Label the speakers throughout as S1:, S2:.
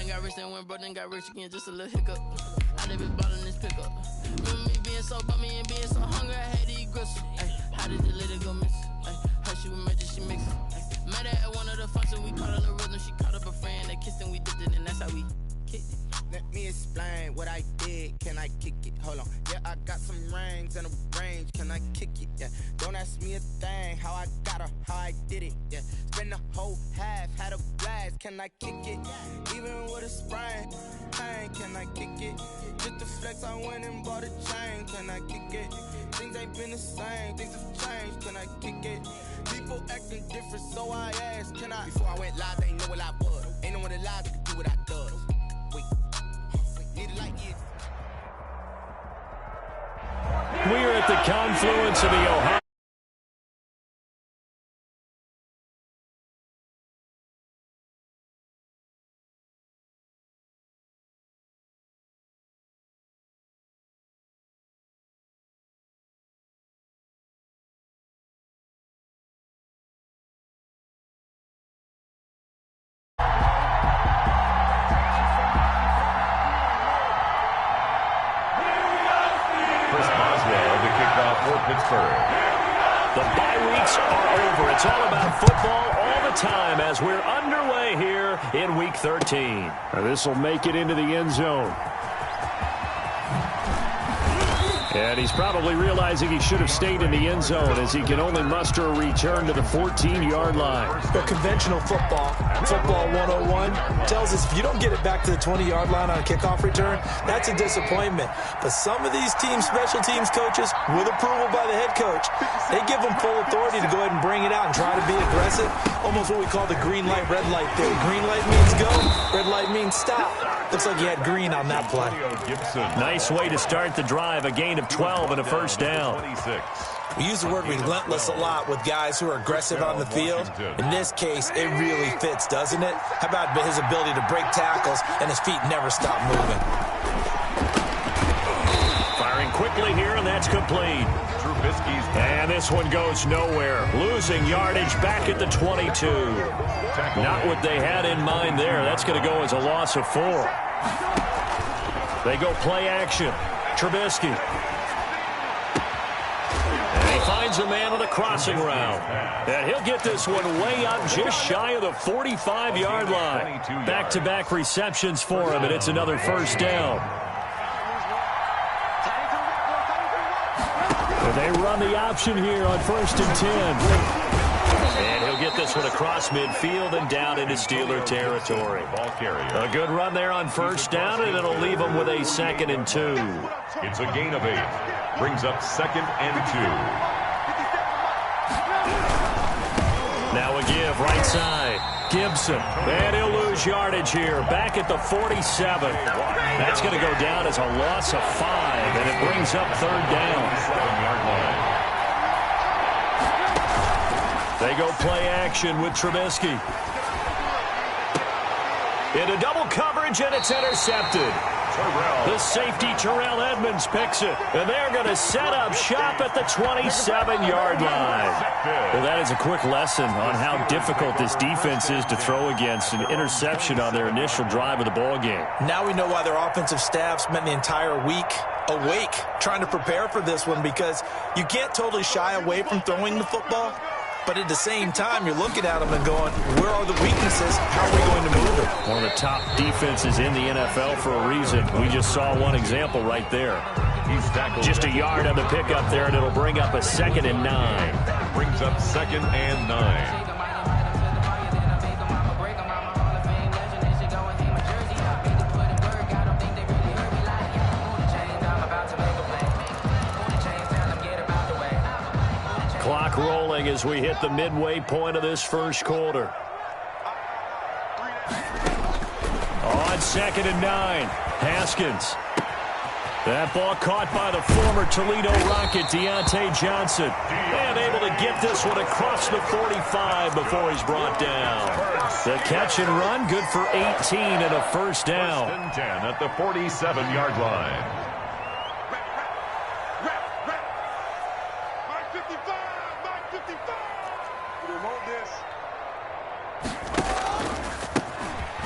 S1: done got rich, then went broke, then got rich again, just a little hiccup. I done been ballin' this pickup. Remember me being so bummy and being so hungry, I had to eat gristle. How did the lady go miss? Her she was magic, she mixed. Met her at one of the functions, we caught her the rhythm. She caught up a friend, they kissed and we dipped it, and that's how we kicked it.
S2: Let me explain what I did. Can I kick it? Hold on. Yeah, I got some rings and a range. Can I kick it? Yeah. Don't ask me a thing. How I got her, how I did it. Yeah. Spend the whole half, had a blast. Can I kick it? Even with a sprain, pain. Can I kick it? Just to flex, I went and bought a chain. Can I kick it? Things ain't been the same. Things have changed. Can I kick it? People acting different, so I asked. Can I? Before I went live, they ain't know what I was. Ain't no one alive that could do what I does.
S3: We're at the confluence of the Ohio.
S4: Pittsburgh.
S3: The bye weeks are over. It's all about football all the time as we're underway here in Week 13. This will make it into the end zone. And he's probably realizing he should have stayed in the end zone as he can only muster a return to the 14-yard line.
S5: But conventional football 101, tells us if you don't get it back to the 20-yard line on a kickoff return, that's a disappointment. But some of these special teams coaches, with approval by the head coach, they give them full authority to go ahead and bring it out and try to be aggressive. Almost what we call the green light, red light theory. Green light means go, red light means stop. Looks like he had green on that play.
S3: Nice way to start the drive, a gain of 12 and a first down.
S5: We use the word relentless a lot with guys who are aggressive on the field. In this case, it really fits, doesn't it? How about his ability to break tackles and his feet never stop moving?
S3: Firing quickly here, and that's complete. And this one goes nowhere. Losing yardage back at the 22. Not what they had in mind there. That's going to go as a loss of 4. They go play action. Trubisky. And he finds a man on a crossing route. And he'll get this one way up just shy of the 45-yard line. Back-to-back receptions for him, and it's another first down. And they run the option here on 1st and 10. And he'll get this one across midfield and down into Steeler territory. A good run there on first down, and it'll leave them with a 2nd and 2.
S4: It's a gain of 8. Brings up 2nd and 2.
S3: Now a give right side. Gibson. And he'll lose yardage here. Back at the 47. That's going to go down as a loss of 5, and it brings up 3rd down.
S4: 7-yard line.
S3: They go play action with Trubisky. Into double coverage, and it's intercepted. The safety, Terrell Edmonds, picks it. And they're going to set up shop at the 27-yard line. Well, that is a quick lesson on how difficult this defense is to throw against. An interception on their initial drive of the ball game.
S5: Now we know why their offensive staff spent the entire week awake trying to prepare for this one, because you can't totally shy away from throwing the football. But at the same time, you're looking at them and going, where are the weaknesses? How are we going to move it?
S3: One of the top defenses in the NFL for a reason. We just saw one example right there. Just a yard on the pickup there, and it'll bring up a 2nd and 9.
S4: Brings up 2nd and 9.
S3: Clock rolling as we hit the midway point of this first quarter. On 2nd and 9, Haskins. That ball caught by the former Toledo Rocket, Deontay Johnson. And able to get this one across the 45 before he's brought down. The catch and run, good for 18 and a first down.
S4: 1st and 10 at the 47-yard line.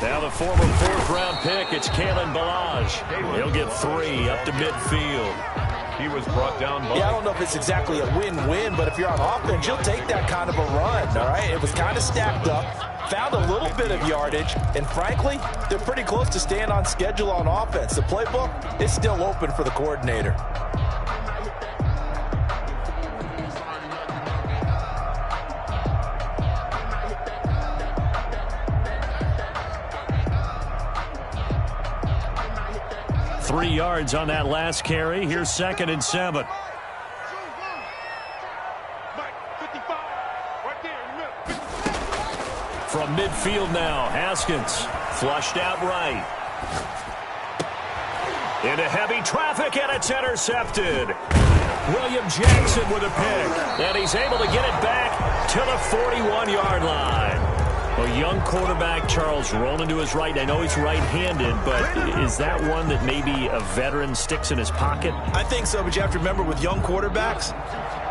S3: Now the former 4th-round pick, it's Kalen Ballage. He'll get 3 up to midfield.
S4: He was brought down by...
S5: Yeah, I don't know if it's exactly a win-win, but if you're on offense, you'll take that kind of a run, all right? It was kind of stacked up, found a little bit of yardage, and frankly, they're pretty close to staying on schedule on offense. The playbook is still open for the coordinator.
S3: Three yards on that last carry. Here's 2nd and 7. From midfield now, Haskins flushed out right. Into heavy traffic, and it's intercepted. William Jackson with a pick, and he's able to get it back to the 41-yard line. A young quarterback, Charles, rolling to his right. I know he's right-handed, but is that one that maybe a veteran sticks in his pocket?
S5: I think so, but you have to remember with young quarterbacks,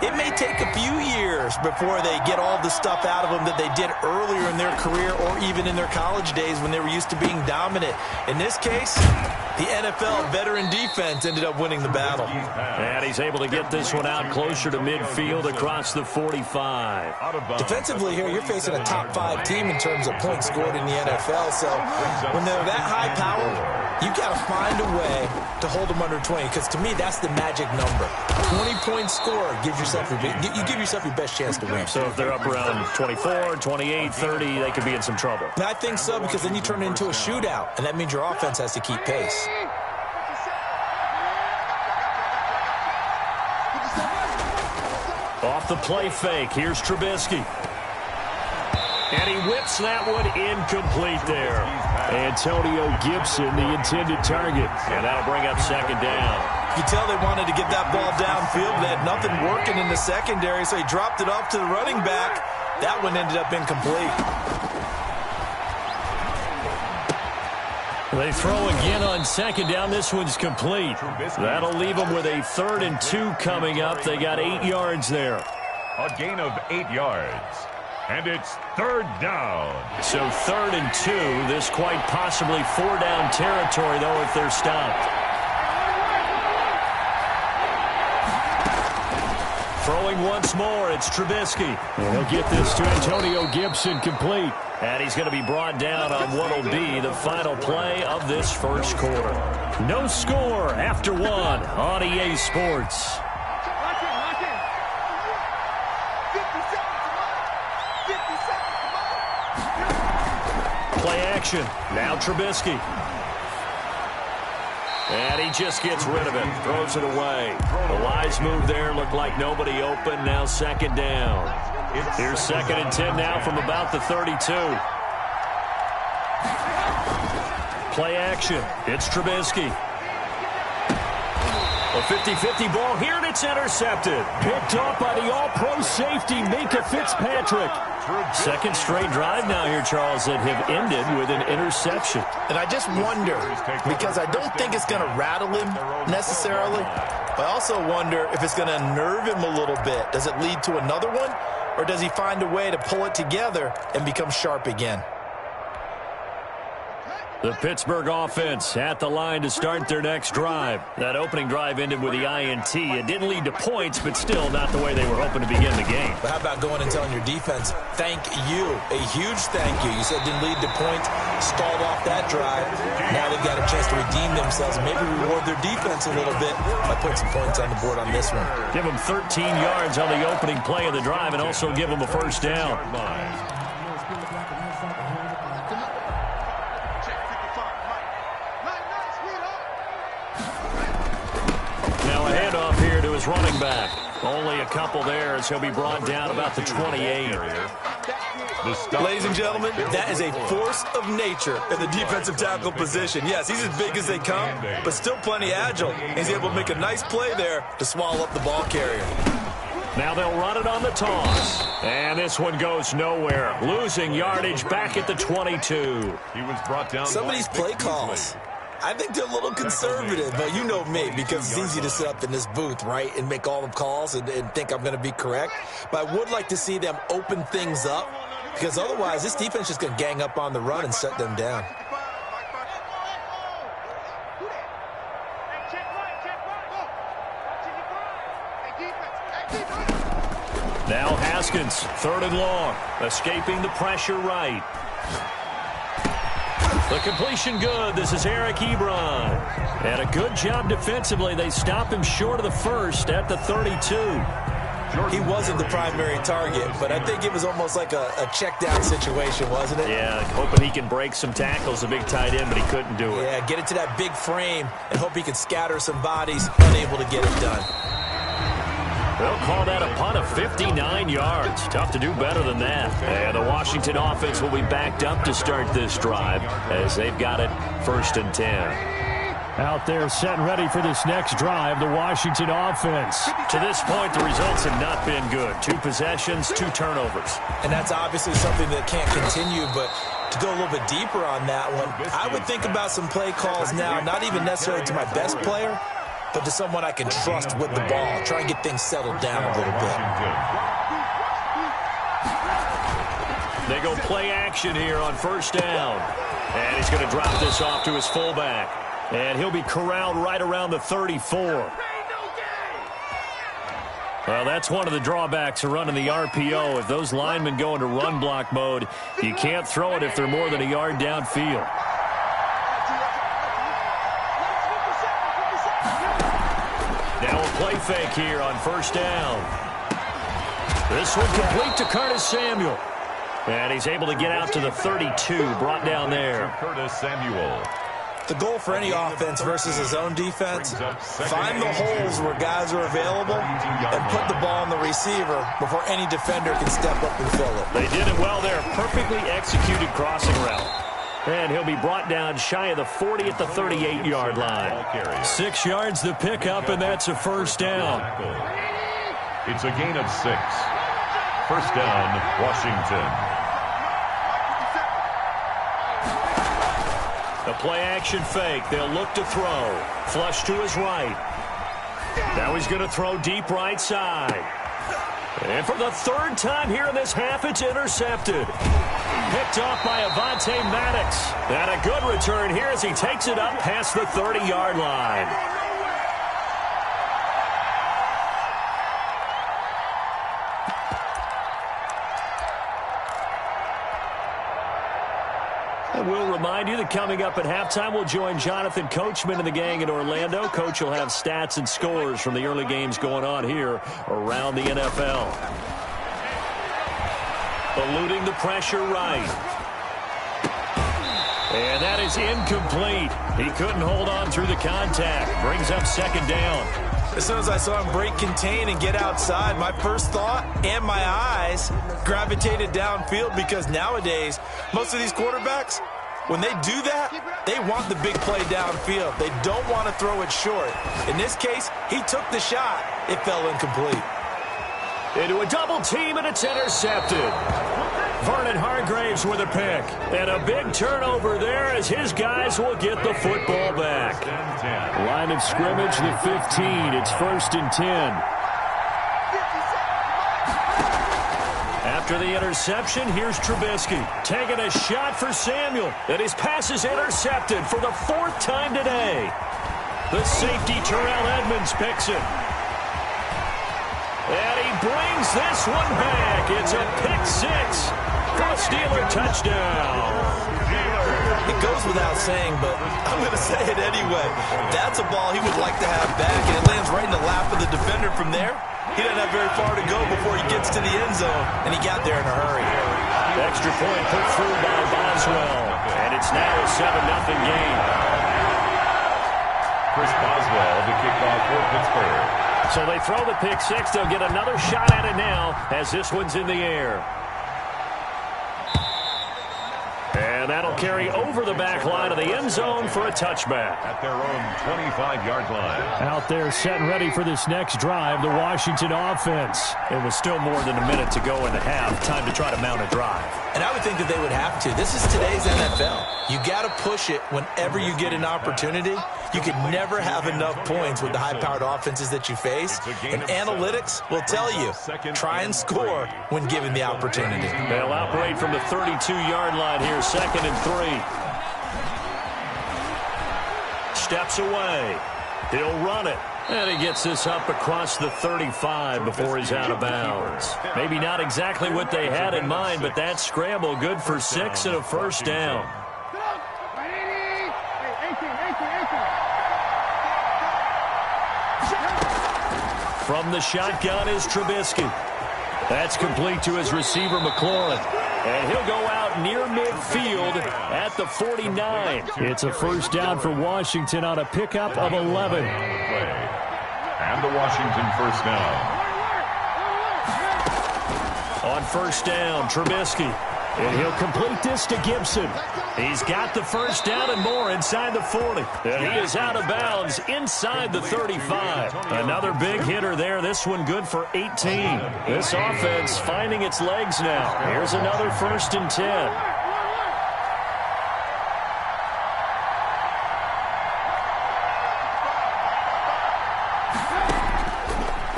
S5: it may take a few years before they get all the stuff out of them that they did earlier in their career or even in their college days when they were used to being dominant. In this case, the NFL veteran defense ended up winning the battle.
S3: And he's able to get this one out closer to midfield across the 45.
S5: Defensively here, you're facing a top 5 team in terms of points scored in the NFL. So when they're that high power, you got to find a way to hold them under 20, because to me, that's the magic number. 20-point score gives yourself you give yourself your best chance to win.
S3: So if they're up around 24, 28, 30, they could be in some trouble.
S5: And I think so, because then you turn it into a shootout, and that means your offense has to keep pace.
S3: Off the play fake, here's Trubisky. And he whips that one incomplete there. Antonio Gibson, the intended target. And that'll bring up 2nd down.
S5: You can tell they wanted to get that ball downfield. They had nothing working in the secondary, so he dropped it off to the running back. That one ended up incomplete.
S3: They throw again on 2nd down. This one's complete. That'll leave them with a 3rd and 2 coming up. They got 8 yards there.
S4: A gain of 8 yards. And it's 3rd down.
S3: So 3rd and 2. This quite possibly 4-down territory, though, if they're stopped. Throwing once more, it's Trubisky. And he'll get this to Antonio Gibson complete. And he's going to be brought down on what will be the final play of this first quarter. No score after 1 on EA Sports. Play action. Now Trubisky. And he just gets rid of it. Throws it away. The wise move there. Looked like nobody open. Now 2nd down. Here's 2nd and 10 now from about the 32. Play action. It's Trubisky. A 50-50 ball here, and it's intercepted. Picked off by the all-pro safety, Minkah Fitzpatrick. 2nd straight drive now here, Charles, that have ended with an interception.
S5: And I just wonder, because I don't think it's going to rattle him necessarily, but I also wonder if it's going to nerve him a little bit. Does it lead to another one, or does he find a way to pull it together and become sharp again?
S3: The Pittsburgh offense at the line to start their next drive. That opening drive ended with the INT. It didn't lead to points, but still not the way they were hoping to begin the game.
S5: But how about going and telling your defense, thank you, a huge thank you. You said it didn't lead to points, stalled off that drive. Now they've got a chance to redeem themselves and maybe reward their defense a little bit by putting some points on the board on this one.
S3: Give them 13 yards on the opening play of the drive and also give them a first down. Running back. Only a couple there as he'll be brought down about the 28.
S5: Ladies and gentlemen, that is a force of nature in the defensive tackle position. Yes, he's as big as they come, but still plenty agile. He's able to make a nice play there to swallow up the ball carrier.
S3: Now they'll run it on the toss. And this one goes nowhere. Losing yardage back at the 22.
S4: He was brought down.
S5: Some of these play calls, I think they're a little conservative, but you know me, because it's easy to sit up in this booth, right, and make all the calls and think I'm going to be correct. But I would like to see them open things up because otherwise this defense is going to gang up on the run and set them down.
S3: Now Haskins, 3rd and long, escaping the pressure right. The completion good. This is Eric Ebron. And a good job defensively. They stop him short of the first at the 32.
S5: He wasn't the primary target, but I think it was almost like a check down situation, wasn't it?
S3: Yeah, hoping he can break some tackles, a big tight end, but he couldn't do it.
S5: Yeah, get it to that big frame and hope he can scatter some bodies, unable to get it done.
S3: They'll call that a punt of 59 yards. Tough to do better than that. And the Washington offense will be backed up to start this drive as they've got it 1st and 10.
S6: Out there set and ready for this next drive, the Washington offense.
S3: To this point, the results have not been good. 2 possessions, 2 turnovers.
S5: And that's obviously something that can't continue, but to go a little bit deeper on that one, I would think about some play calls now, not even necessarily to my best player, but to someone I can trust with the ball. Try and get things settled down a little bit.
S3: They go play action here on 1st down. And he's going to drop this off to his fullback. And he'll be corralled right around the 34. Well, that's one of the drawbacks of running the RPO. If those linemen go into run block mode, you can't throw it if they're more than a yard downfield. Now a play fake here on 1st down. This one complete to Curtis Samuel. And he's able to get out to the 32, brought down there.
S4: Curtis Samuel.
S5: The goal for any offense versus his own defense, find the holes where guys are available and put the ball on the receiver before any defender can step up and fill it.
S3: They did it well there. Perfectly executed crossing route. And he'll be brought down shy of the 40 at the 38-yard line.
S6: 6 yards to pick up, and that's a 1st down.
S4: It's a gain of 6. 1st down, Washington.
S3: The play-action fake. They'll look to throw. Flush to his right. Now he's going to throw deep right side. And for the 3rd time here in this half, it's intercepted. Picked off by Avonte Maddox. And a good return here as he takes it up past the 30-yard line. We'll remind you that coming up at halftime, we'll join Jonathan Coachman and the gang in Orlando. Coach will have stats and scores from the early games going on here around the NFL. Eluding the pressure right. And that is incomplete. He couldn't hold on through the contact. Brings up 2nd down.
S5: As soon as I saw him break contain and get outside, my first thought and my eyes gravitated downfield, because nowadays, most of these quarterbacks, when they do that, they want the big play downfield. They don't want to throw it short. In this case, he took the shot. It fell incomplete.
S3: Into a double team, and it's intercepted. Vernon Hargraves with a pick. And a big turnover there as his guys will get the football back.
S6: Line of scrimmage, the 15. It's 1st and 10.
S3: After the interception, here's Trubisky. Taking a shot for Samuel. And his pass is intercepted for the 4th time today. The safety, Terrell Edmonds, picks it. And he brings this one back. It's a pick 6 for a Steeler touchdown.
S5: It goes without saying, but I'm going to say it anyway. That's a ball he would like to have back, and it lands right in the lap of the defender from there. He doesn't have very far to go before he gets to the end zone, and he got there in a hurry.
S3: Extra point put through by Boswell, and it's now a 7-0 game.
S4: Chris Boswell, the kickoff for Pittsburgh.
S3: So they throw the pick 6. They'll get another shot at it now as this one's in the air. And that'll carry over the back line of the end zone for a touchback.
S4: At their own 25-yard line.
S6: Out there set and ready for this next drive, the Washington offense.
S3: It was still more than a minute to go in the half. Time to try to mount a drive.
S5: And I would think that they would have to. This is today's NFL. You got to push it whenever you get an opportunity. You can never have enough points with the high-powered offenses that you face. And analytics will tell you, try and score when given the opportunity.
S3: They'll operate from the 32-yard line here, 2nd and 3. Steps away. He'll run it. And he gets this up across the 35 before he's out of bounds. Maybe not exactly what they had in mind, but that scramble good for 6 and a first down. From the shotgun is Trubisky. That's complete to his receiver, McLaurin. And he'll go out near midfield at the 49.
S6: It's a first down for Washington on a pickup of 11.
S4: And the Washington first down.
S3: On first down, Trubisky. And he'll complete this to Gibson. He's got the first down and more inside the 40. And he is out of bounds inside the 35. Another big hitter there. This one good for 18. This offense finding its legs now. Here's another 1st and 10.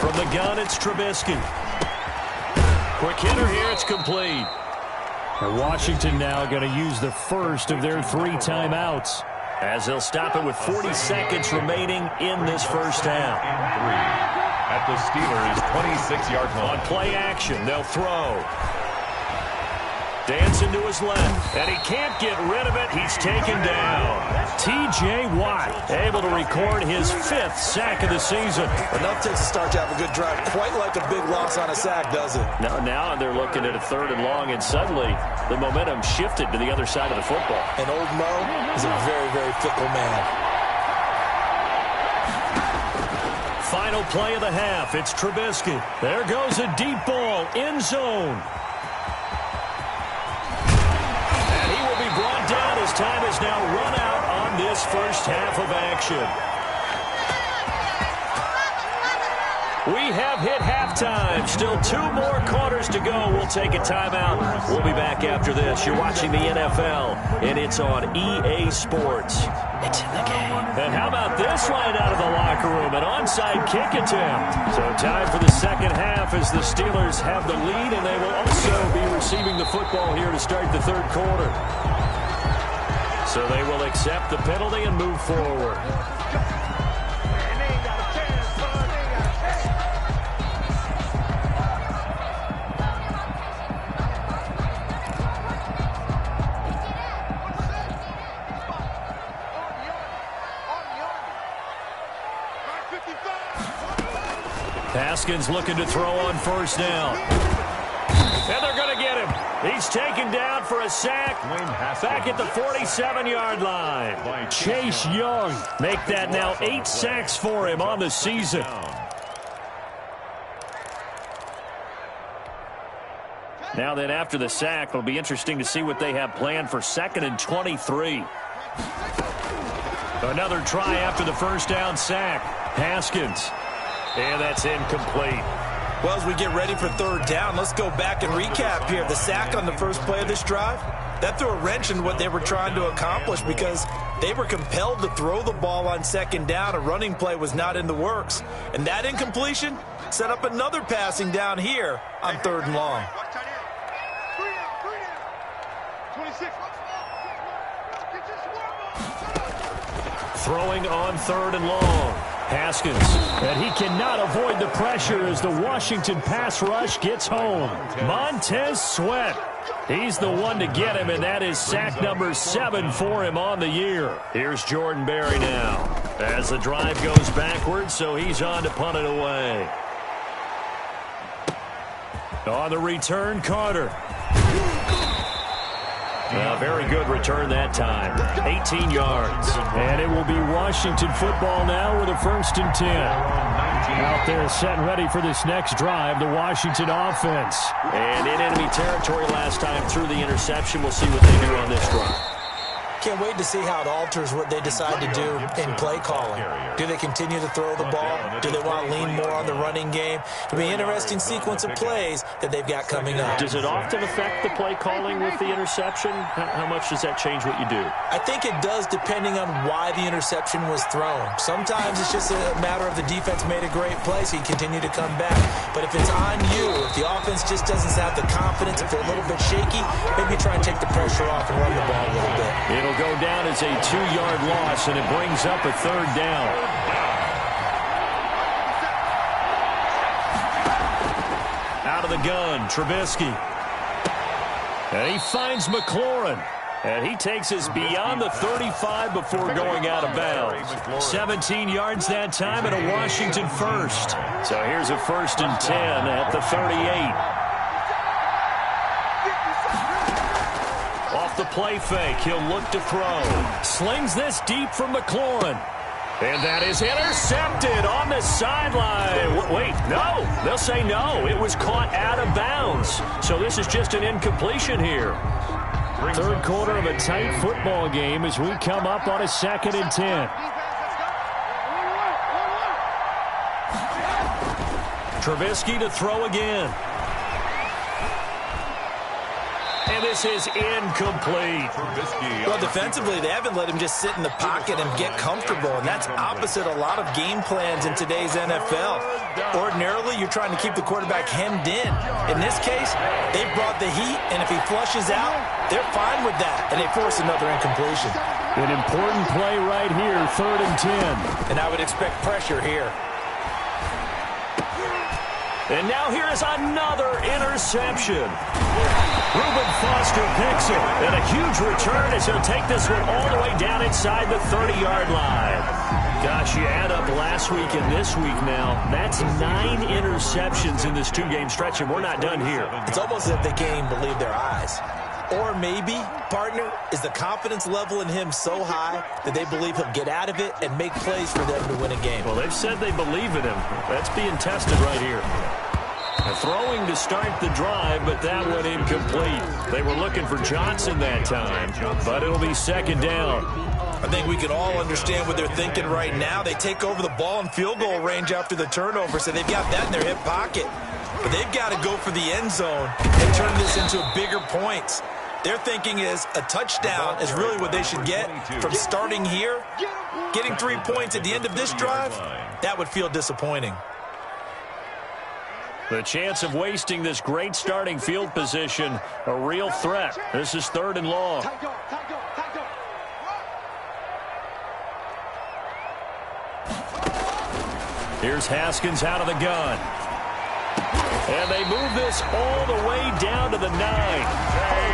S3: From the gun, it's Trubisky. Quick hitter here, it's complete.
S6: Washington now going to use the first of their 3 timeouts,
S3: as they'll stop it with 40 seconds remaining in this first half.
S4: At the Steelers' 26-yard line.
S3: On play action, they'll throw. Dancing to his left, and he can't get rid of it. He's taken down. T.J. Watt able to record his 5th sack of the season.
S5: Enough takes a start to have a good drive. Quite like a big loss on a sack, does it?
S3: Now they're looking at a 3rd and long, and suddenly the momentum shifted to the other side of the football.
S5: And old Mo is a very, very fickle man.
S3: Final play of the half. It's Trubisky. There goes a deep ball, end zone. Brought down as time is now run out on this first half of action. We have hit halftime. Still 2 more quarters to go. We'll take a timeout. We'll be back after this. You're watching the NFL, and it's on EA Sports. It's in the game. And how about this line out of the locker room? An onside kick attempt. So time for the second half as the Steelers have the lead, and they will also be receiving the football here to start the 3rd quarter. So they will accept the penalty and move forward. Haskins looking to throw on first down. And they're going to get him. He's taken down for a sack back at the 47-yard line.
S6: Chase Young.
S3: Make that now 8 sacks for him on the season. Now then, after the sack, it'll be interesting to see what they have planned for 2nd and 23. Another try after the first down sack. Haskins. And that's incomplete.
S5: Well, as we get ready for 3rd down, let's go back and recap here. The sack on the first play of this drive, that threw a wrench in what they were trying to accomplish because they were compelled to throw the ball on 2nd down. A running play was not in the works. And that incompletion set up another passing down here on 3rd and long.
S3: Throwing on 3rd and long. Haskins, and he cannot avoid the pressure as the Washington pass rush gets home. Montez Sweat, he's the one to get him, and that is sack number 7 for him on the year. Here's Jordan Berry now as the drive goes backwards, so he's on to punt it away. On the return, Carter. Very good return that time. 18 yards.
S6: And it will be Washington football now with a 1st and 10. Out there set and ready for this next drive, the Washington offense.
S3: And in enemy territory last time through the interception. We'll see what they do on this drive.
S5: Can't wait to see how it alters what they decide to do in play calling. Do they continue to throw the ball? Do they want to lean more on the running game? It'll be an interesting sequence of plays that they've got coming up.
S6: Does it often affect the play calling with the interception? How much does that change what you do?
S5: I think it does depending on why the interception was thrown. Sometimes it's just a matter of the defense made a great play, so you continue to come back. But if it's on you, if the offense just doesn't have the confidence, if they're a little bit shaky, maybe try and take the pressure off and run the ball a little bit.
S6: It'll go down as a 2-yard loss, and it brings up a 3rd down. Out of the gun, Trubisky. And he finds McLaurin. And he takes us beyond the 35 before going out of bounds. 17 yards that time and a Washington first. So here's a 1st and 10 at the 38. Off the play fake, he'll look to throw. Slings this deep from McLaurin. And that is intercepted on the sideline. Wait, no. They'll say no. It was caught out of bounds. So this is just an incompletion here. 3rd quarter of a tight football game as we come up on a 2nd and 10. Trubisky to throw again. And this is incomplete.
S5: Well, defensively, they haven't let him just sit in the pocket and get comfortable, and that's opposite a lot of game plans in today's NFL. Ordinarily, you're trying to keep the quarterback hemmed in. In this case, they brought the heat, and if he flushes out, they're fine with that, and they force another incompletion.
S6: An important play right here, 3rd and 10.
S5: And I would expect pressure here.
S6: And now here is another interception. Reuben Foster picks it, and a huge return as he'll take this one all the way down inside the 30-yard line. Gosh, you add up last week and this week now, that's 9 interceptions in this 2-game stretch, and we're not done here.
S5: It's almost as if they can't even believe their eyes. Or maybe, partner, is the confidence level in him so high that they believe he'll get out of it and make plays for them to win a game.
S6: Well, they've said they believe in him. That's being tested right here. Throwing to start the drive, but that one incomplete. They were looking for Johnson that time, but it'll be 2nd down.
S5: I think we can all understand what they're thinking right now. They take over the ball in field goal range after the turnover, so they've got that in their hip pocket. But they've got to go for the end zone and turn this into bigger points. Their thinking is a touchdown is really what they should get from starting here. Getting 3 points at the end of this drive, that would feel disappointing.
S6: The chance of wasting this great starting field position, a real threat. This is 3rd and long. Here's Haskins out of the gun. And they move this all the way down to the 9.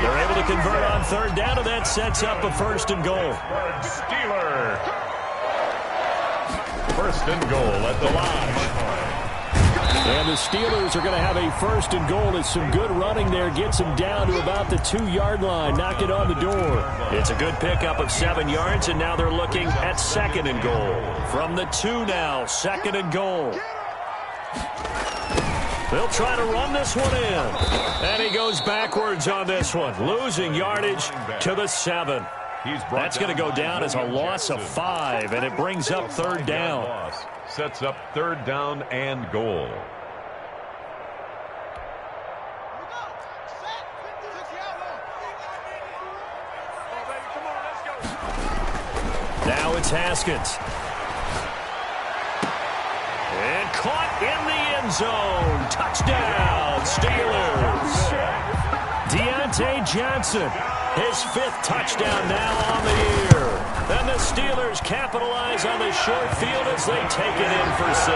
S6: They're able to convert on 3rd down, and that sets up a 1st and goal.
S4: Steeler. 1st and goal at the line.
S6: And the Steelers are going to have a 1st and goal as some good running there gets them down to about the 2-yard line. Knock it on the door. It's a good pickup of 7 yards, and now they're looking at 2nd and goal. From the 2 now, 2nd and goal. They'll try to run this one in. And he goes backwards on this one, losing yardage to the 7. That's going to go down as a loss of 5, and it brings up 3rd down.
S4: Sets up 3rd down and goal.
S6: Now it's Haskins. And caught in the end zone. Touchdown, Steelers. Deontay Johnson, his 5th touchdown now on the year. And the Steelers capitalize on the short field as they take it in for 6.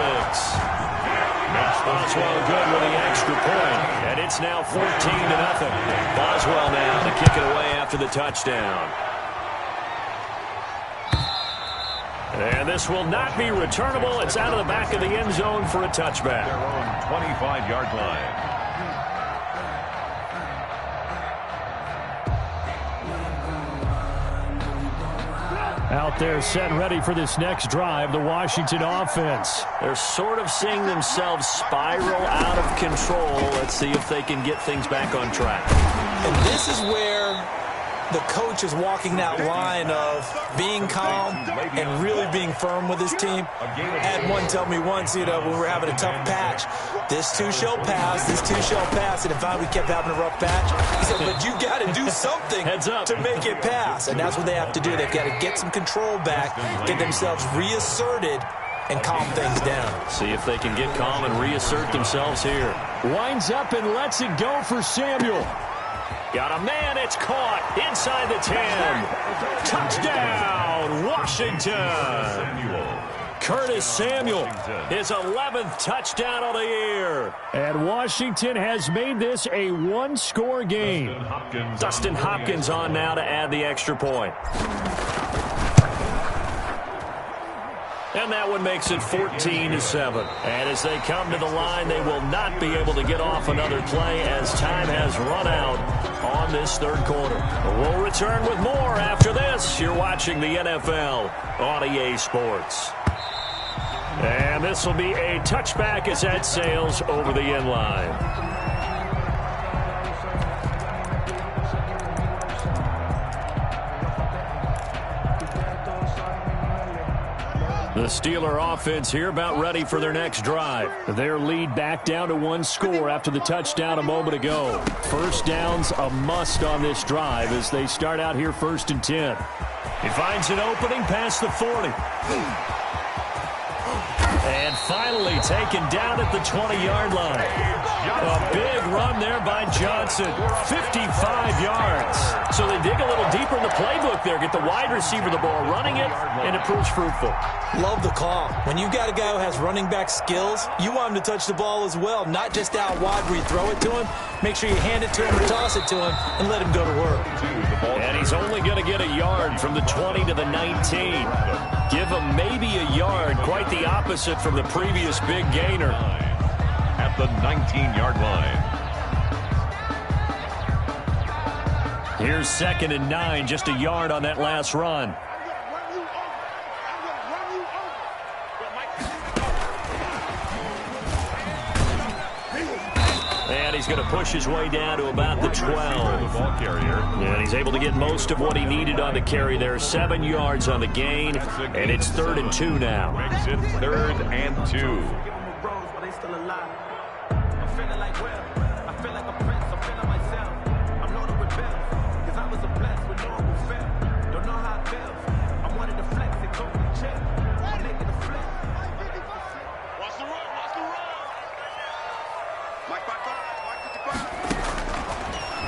S6: Boswell good with the extra point, and it's now 14-0. Boswell now to kick it away after the touchdown. And this will not be returnable. It's out of the back of the end zone for a touchback.
S4: Their own 25-yard line.
S6: Out there set ready for this next drive, the Washington offense. They're sort of seeing themselves spiral out of control. Let's see if they can get things back on track.
S5: And this is where the coach is walking that line of being calm and really being firm with his team. I had one tell me once, when we were having a tough patch, this too shall pass, this too shall pass. And if we kept having a rough patch, he said, but you got to do something to make it pass. And that's what they have to do. They've got to get some control back, get themselves reasserted, and calm things down. See if they can get calm and reassert themselves here.
S3: Winds up and lets it go for Samuel. Got a man, it's caught inside the 10. Touchdown, Washington. Curtis Samuel, his 11th touchdown of the year. And Washington has made this a one-score game.
S6: Dustin Hopkins on now to add the extra point. And that one makes it 14-7. And as they come to the line, they will not be able to get off another play as time has run out on this third quarter. We'll return with more after this. You're watching the NFL on EA Sports. And this will be a touchback as that sails over the end line. The Steeler offense here about ready for their next drive. Their lead back down to one score after the touchdown a moment ago. First down's a must on this drive as they start out here 1st and 10. He finds an opening past the 40. And finally taken down at the 20-yard line. A big run there by Johnson. 55 yards. So they dig a little deeper in the playbook there. Get the wide receiver the ball, running it, and it proves fruitful.
S5: Love the call. When you've got a guy who has running back skills, you want him to touch the ball as well, not just out wide where you throw it to him. Make sure you hand it to him or toss it to him and let him go to work.
S6: And he's only going to get a yard from the 20 to the 19. Give him maybe a yard, quite the opposite from the previous big gainer.
S4: At the 19-yard line.
S3: Here's 2nd and 9, just a yard on that last run.
S6: And he's going to push his way down to about the 12.
S4: Ball carrier.
S6: And he's able to get most of what he needed on the carry there. 7 yards on the gain, and it's 3rd and 2 now.
S4: Makes it 3rd and 2.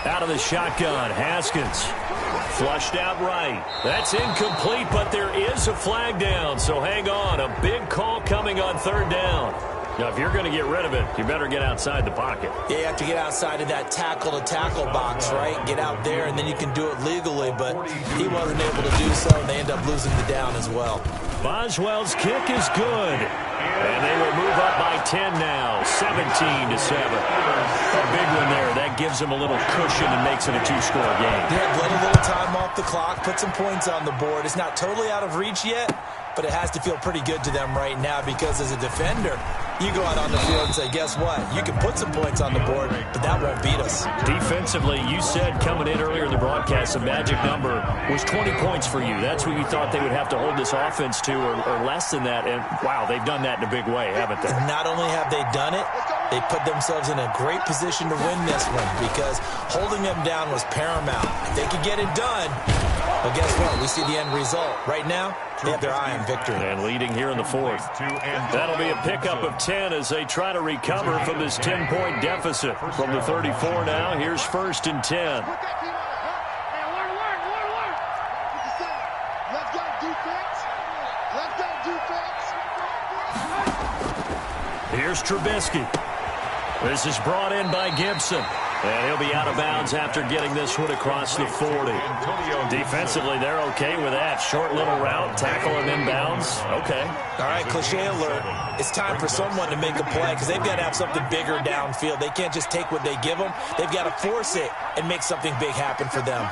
S6: Out of the shotgun, Haskins. Flushed out right. That's incomplete, but there is a flag down, so hang on. A big call coming on 3rd down. Now, if you're going to get rid of it, you better get outside the pocket.
S5: Yeah, you have to get outside of that tackle-to-tackle box, right? Get out there, and then you can do it legally, but he wasn't able to do so, and they end up losing the down as well.
S3: Boswell's kick is good.
S6: And they will move up by 10 now, 17-7. A big one there. That gives them a little cushion and makes it a 2-score game.
S5: Yeah, let a little time off the clock, put some points on the board. It's not totally out of reach yet, but it has to feel pretty good to them right now because as a defender, you go out on the field and say, guess what? You can put some points on the board, but that won't beat us.
S6: Defensively, you said coming in earlier in the broadcast, the magic number was 20 points for you. That's what you thought they would have to hold this offense to or less than that. And, wow, they've done that in a big way, haven't they?
S5: And not only have they done it, they put themselves in a great position to win this one because holding them down was paramount. If they could get it done, well, guess what? We see the end result. Right now, they have their eye on victory.
S6: And leading here in the 4th. That'll be a pickup of 10 as they try to recover from this 10-point deficit. From the 34 now, here's 1st and 10. Here's Trubisky. This is brought in by Gibson. And he'll be out of bounds after getting this one across the 40. Defensively, they're okay with that. Short little route, tackle him inbounds. Okay.
S5: All right, cliche alert. It's time for someone to make a play because they've got to have something bigger downfield. They can't just take what they give them. They've got to force it and make something big happen for them.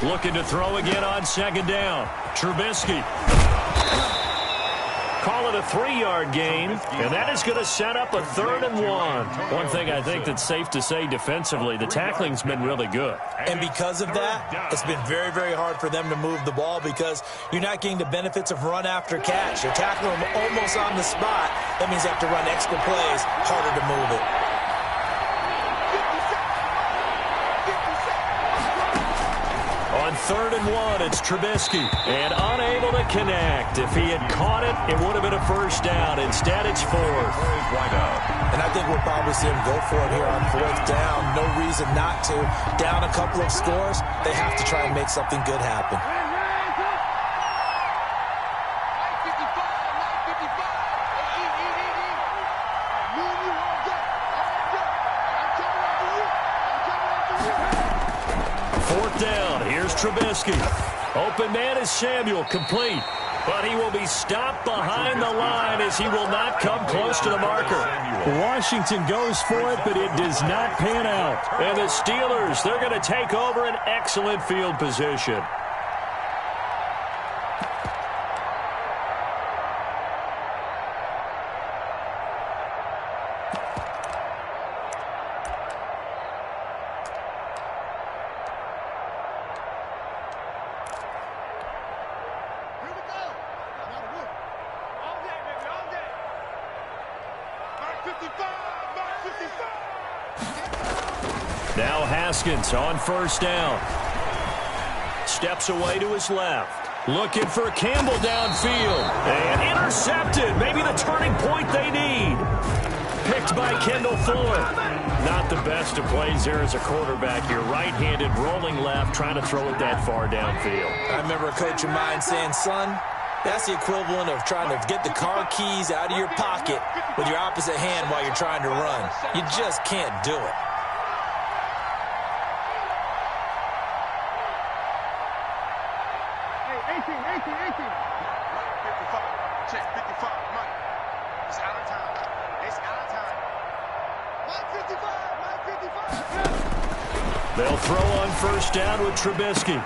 S3: Looking to throw again on 2nd down. Trubisky. Call it a 3-yard gain, and that is going to set up a 3rd and 1. One thing I think that's safe to say defensively, the tackling's been really good.
S5: And because of that, it's been very, very hard for them to move the ball because you're not getting the benefits of run after catch. You're tackling them almost on the spot. That means you have to run extra plays, harder to move it.
S3: On 3rd and 1, it's Trubisky. And unable to connect. If he had caught it, it would have been a first down. Instead, it's 4th.
S5: And I think we'll probably see him go for it here on 4th down. No reason not to. Down a couple of scores, they have to try and make something good happen.
S3: Trubisky. Open man is Samuel, complete. But he will be stopped behind the line as he will not come close to the marker.
S6: Washington goes for it, but it does not pan out.
S3: And the Steelers, they're going to take over an excellent field position. Now Haskins on 1st down. Steps away to his left. Looking for Campbell downfield. And intercepted. Maybe the turning point they need. Picked by Kendall Fuller. Not the best of plays there as a quarterback. You're right-handed, rolling left, trying to throw it that far downfield.
S5: I remember a coach of mine saying, son, that's the equivalent of trying to get the car keys out of your pocket with your opposite hand while you're trying to run. You just can't do it.
S3: They'll throw on 1st down with Trubisky.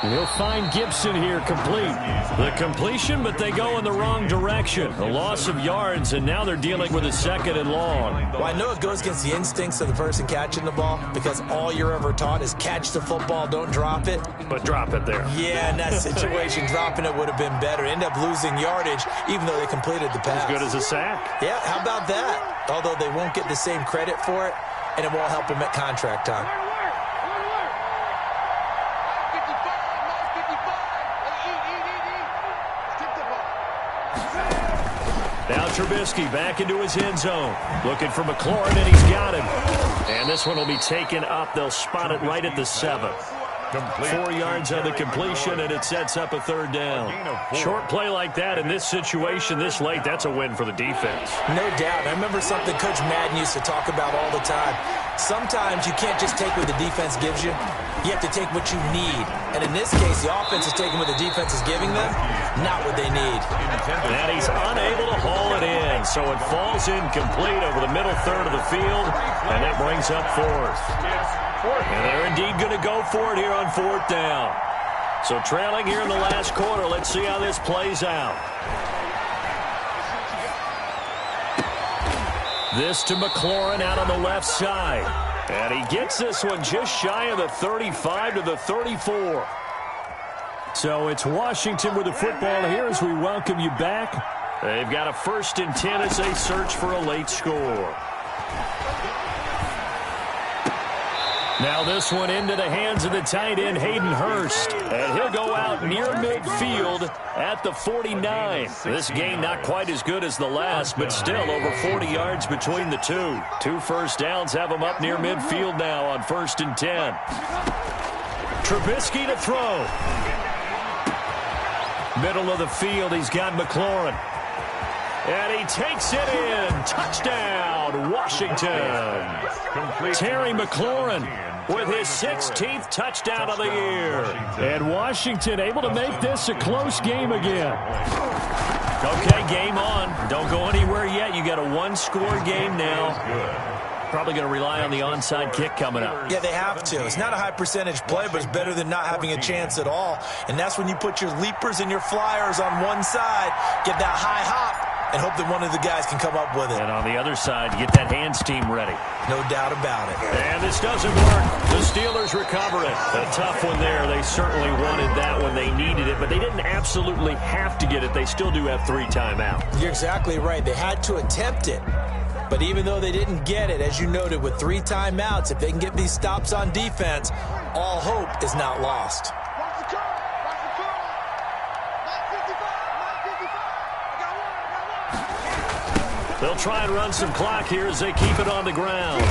S6: He'll find Gibson here complete.
S3: The completion, but they go in the wrong direction. A loss of yards, and now they're dealing with a 2nd and long.
S5: Well, I know it goes against the instincts of the person catching the ball because all you're ever taught is catch the football, don't drop it.
S3: But drop it there.
S5: Yeah, in that situation, dropping it would have been better. End up losing yardage, even though they completed the pass.
S3: As good as a sack.
S5: Yeah, how about that? Although they won't get the same credit for it, and it won't help them at contract time.
S3: Now Trubisky back into his end zone. Looking for McLaurin, and he's got him. And this one will be taken up. They'll spot it right at the 7th. 4 yards on the completion, and it sets up a 3rd down. Short play like that in this situation this late, that's a win for the defense.
S5: No doubt. I remember something Coach Madden used to talk about all the time. Sometimes you can't just take what the defense gives you. You have to take what you need. And in this case, the offense is taking what the defense is giving them, not what they need.
S3: And he's unable to haul it in, so it falls incomplete over the middle 3rd of the field, and that brings up 4th. And they're indeed going to go for it here on 4th down. So trailing here in the last quarter, let's see how this plays out. This to McLaurin out on the left side. And he gets this one just shy of the 35 to the 34.
S6: So it's Washington with the football here as we welcome you back.
S3: They've got a 1st and 10 as they search for a late score. Now this one into the hands of the tight end, Hayden Hurst. And he'll go out near midfield at the 49. This game not quite as good as the last, but still over 40 yards between the two. 2 first downs have him up near midfield now on 1st and 10. Trubisky to throw. Middle of the field, he's got McLaurin. And he takes it in. Touchdown, Washington. Terry McLaurin with his 16th touchdown of the year.
S6: And Washington able to make this a close game again.
S3: Okay, game on. Don't go anywhere yet. You got a 1-score game now.
S6: probably going to rely on the onside kick coming up.
S5: Yeah, they have to. It's not a high percentage play, but it's better than not having a chance at all. And that's when you put your leapers and your flyers on one side, get that high hop, and hope that one of the guys can come up with it.
S6: And on the other side, get that hands team ready.
S5: No doubt about it.
S6: And this doesn't work. The Steelers recover it. A tough one there. They certainly wanted that when they needed it, but they didn't absolutely have to get it. They still do have 3 timeouts.
S5: You're exactly right. They had to attempt it. But even though they didn't get it, as you noted, with 3 timeouts, if they can get these stops on defense, all hope is not lost.
S6: They'll try and run some clock here as they keep it on the ground.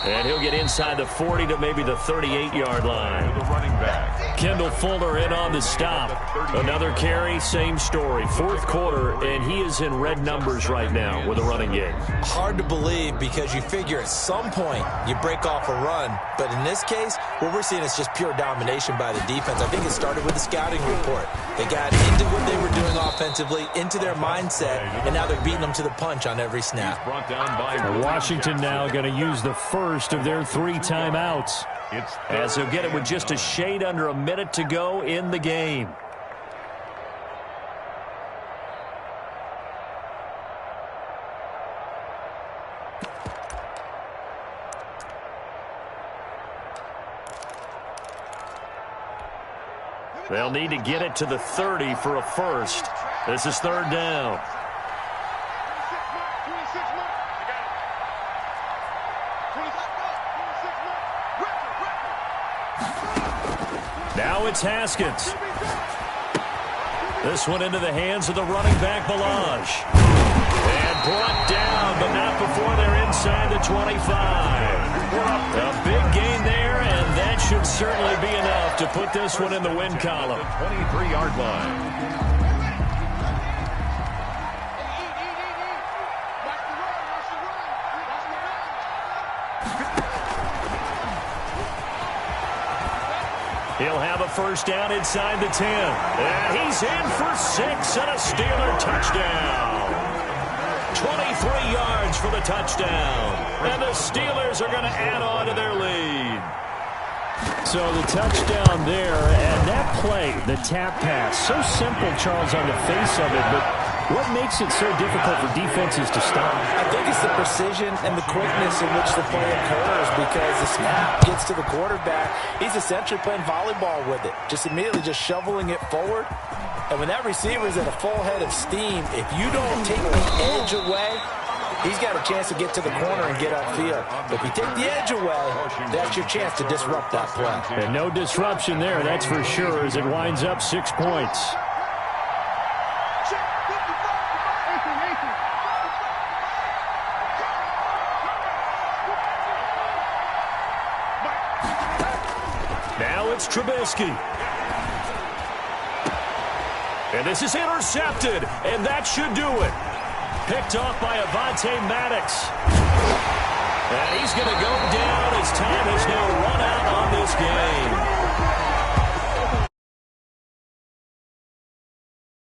S6: And he'll get inside the 40 to maybe the 38-yard line.
S4: The running back.
S6: Kendall Fuller in on the stop. Another carry, same story. 4th quarter, and he is in red numbers right now with a running game.
S5: Hard to believe because you figure at some point you break off a run. But in this case, what we're seeing is just pure domination by the defense. I think it started with the scouting report. They got into what they were doing offensively, into their mindset, and now they're beating them to the punch on every snap.
S4: Brought down by
S3: Washington now going to use the first of their 3 timeouts,
S6: as they'll get it with just a shade under a minute to go in the game. They'll need to get it to the 30 for a first. This is 3rd down. Now it's Haskins. This one into the hands of the running back, Balaj. And brought down, but not before they're inside the 25. A big gain there, and that should certainly be enough to put this one in the win column.
S4: 23-yard line.
S6: He'll have a first down inside the 10. And he's in for 6 and a Steeler touchdown. 23 yards for the touchdown. And the Steelers are going to add on to their lead.
S3: So the touchdown there, and that play, the tap pass, so simple, Charles, on the face of it, but what makes it so difficult for defenses to stop?
S5: I think it's the precision and the quickness in which the play occurs because the snap gets to the quarterback. He's essentially playing volleyball with it, just immediately just shoveling it forward. And when that receiver's at a full head of steam, if you don't take the edge away, he's got a chance to get to the corner and get upfield. But if you take the edge away, that's your chance to disrupt that play.
S3: And no disruption there, that's for sure, as it winds up 6 points.
S6: Now it's Trubisky. And this is intercepted, and that should do it. Picked off by Avonte Maddox. And he's going to go down as time has now run out on this game.